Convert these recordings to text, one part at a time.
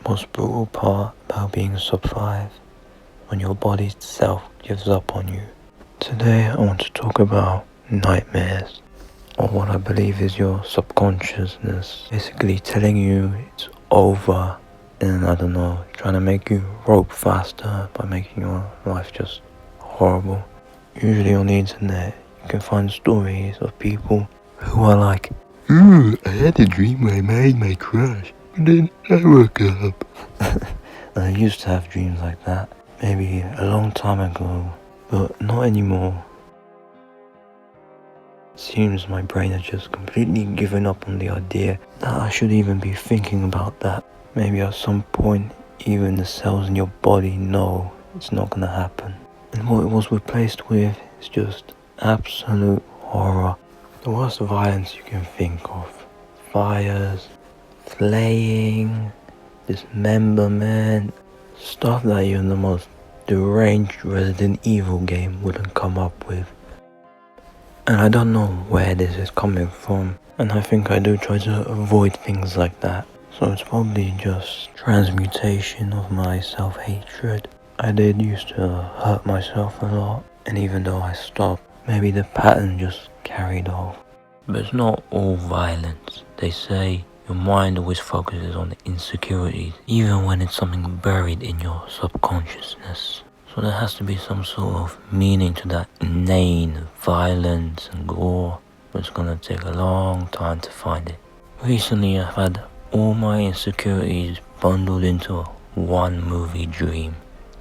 the most brutal part about being sub 5, when your body itself gives up on you. Today I want to talk about nightmares, or what I believe is your subconsciousness basically telling you it's over, and I don't know, trying to make you rope faster by making your life just horrible. Usually on the internet you can find stories of people who are like, "Ooh, I had a dream where I married my crush, but then I woke up." I used to have dreams like that, maybe a long time ago, but not anymore. It seems my brain has just completely given up on the idea that I should even be thinking about that. Maybe at some point, even the cells in your body know it's not gonna happen. And what it was replaced with is just absolute horror. The worst violence you can think of. Fires, flaying, dismemberment, stuff that even the most deranged Resident Evil game wouldn't come up with. And I don't know where this is coming from, and I think I do try to avoid things like that. So it's probably just transmutation of my self-hatred. I did used to hurt myself a lot, and even though I stopped, maybe the pattern just carried off. But it's not all violence. They say your mind always focuses on the insecurities, even when it's something buried in your subconsciousness. So there has to be some sort of meaning to that inane violence and gore, but it's gonna take a long time to find it. Recently I've had all my insecurities bundled into one movie dream,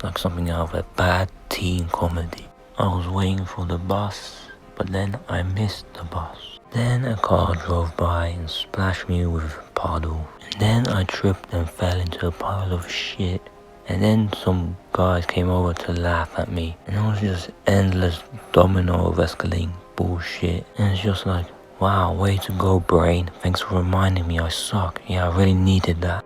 like something out of a bad teen comedy. I was waiting for the bus, but then I missed the bus. Then a car drove by and splashed me with a puddle. And then I tripped and fell into a pile of shit. And then some guys came over to laugh at me. And it was just endless domino of escalating bullshit. And it's just like, wow, way to go, brain. Thanks for reminding me I suck. Yeah, I really needed that.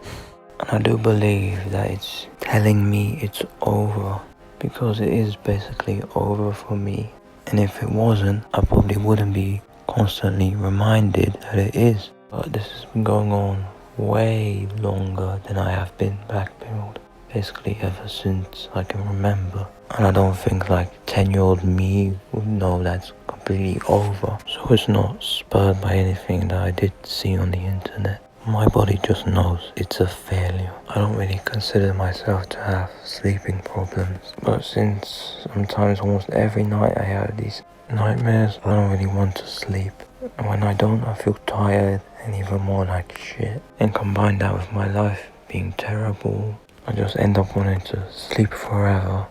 And I do believe that it's telling me it's over, because it is basically over for me. And if it wasn't, I probably wouldn't be constantly reminded that it is. But this has been going on way longer than I have been blackpilled. Basically ever since I can remember. And I don't think like 10-year-old me would know that's completely over. So it's not spurred by anything that I did see on the internet. My body just knows it's a failure. I don't really consider myself to have sleeping problems, but since sometimes almost every night I have these nightmares, I don't really want to sleep. And when I don't, I feel tired and even more like shit. And combine that with my life being terrible, I just end up wanting to sleep forever,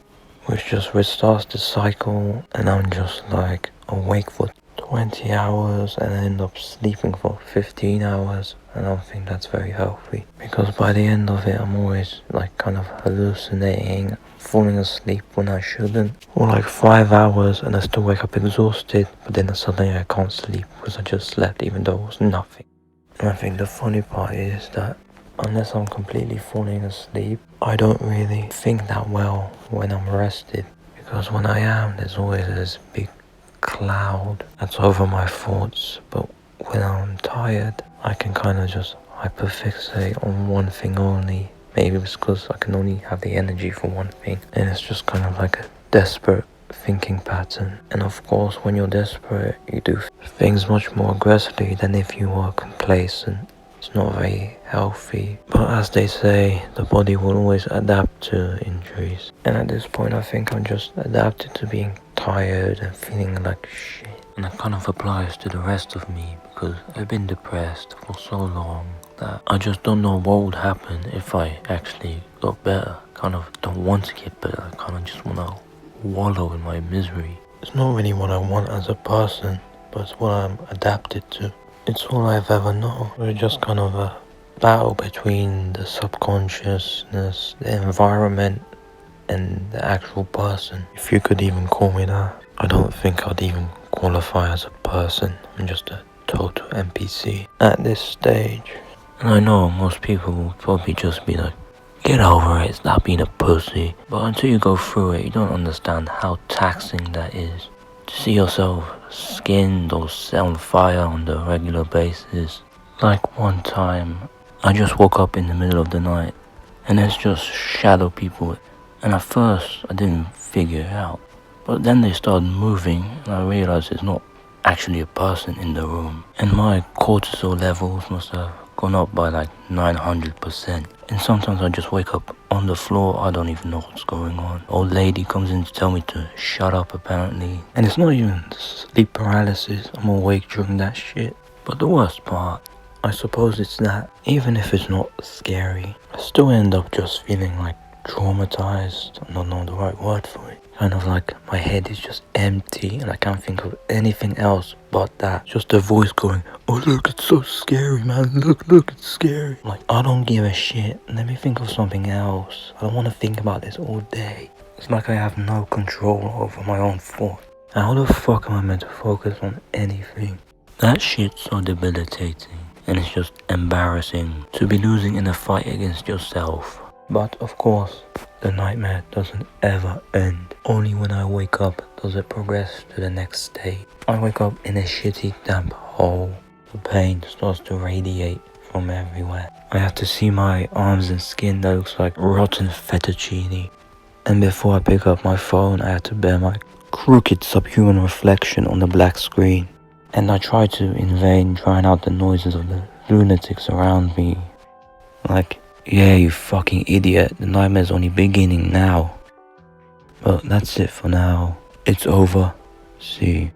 which just restarts the cycle, and I'm just like awake for 20 hours and I end up sleeping for 15 hours. I don't think that's very healthy, because by the end of it I'm always like kind of hallucinating, falling asleep when I shouldn't, or like 5 hours and I still wake up exhausted, but then suddenly I can't sleep because I just slept even though it was nothing. And I think the funny part is that unless I'm completely falling asleep, I don't really think that well when I'm rested, because when I am, there's always this big cloud that's over my thoughts. But when I'm tired, I can kind of just hyperfixate on one thing only. Maybe it's because I can only have the energy for one thing, and it's just kind of like a desperate thinking pattern. And of course, when you're desperate, you do things much more aggressively than if you were complacent. It's not very healthy, but as they say, the body will always adapt to injuries. And at this point I think I'm just adapted to being tired and feeling like shit. And that kind of applies to the rest of me, because I've been depressed for so long that I just don't know what would happen if I actually got better. Kind of don't want to get better, I kind of just want to wallow in my misery. It's not really what I want as a person, but it's what I'm adapted to. It's all I've ever known. It's just kind of a battle between the subconsciousness, the environment, and the actual person, if you could even call me that. I don't think I'd even qualify as a person. I'm just a total NPC at this stage. And I know most people will probably just be like, get over it, stop being a pussy. But until you go through it, you don't understand how taxing that is. To see yourself skinned or set on fire on the regular basis. Like one time, I just woke up in the middle of the night and it's just shadow people. And at first I didn't figure it out, but then they started moving and I realized it's not actually a person in the room. And my cortisol levels must have gone up by like 900%. And sometimes I just wake up on the floor, I don't even know what's going on. Old lady comes in to tell me to shut up apparently. And it's not even sleep paralysis, I'm awake during that shit. But the worst part, I suppose it's that even if it's not scary, I still end up just feeling like traumatized. I don't know the right word for it. Kind of like my head is just empty and I can't think of anything else but that. Just a voice going, oh look, it's so scary, man. Look, it's scary. Like, I don't give a shit. Let me think of something else. I don't want to think about this all day. It's like I have no control over my own thoughts. How the fuck am I meant to focus on anything? That shit's so debilitating. And it's just embarrassing to be losing in a fight against yourself. But of course, the nightmare doesn't ever end. Only when I wake up does it progress to the next state. I wake up in a shitty damp hole. The pain starts to radiate from everywhere. I have to see my arms and skin that looks like rotten fettuccine. And before I pick up my phone, I have to bear my crooked subhuman reflection on the black screen. And I try to, in vain, drown out the noises of the lunatics around me. Like, yeah, you fucking idiot, the nightmare's only beginning now. But that's it for now. It's over. See you.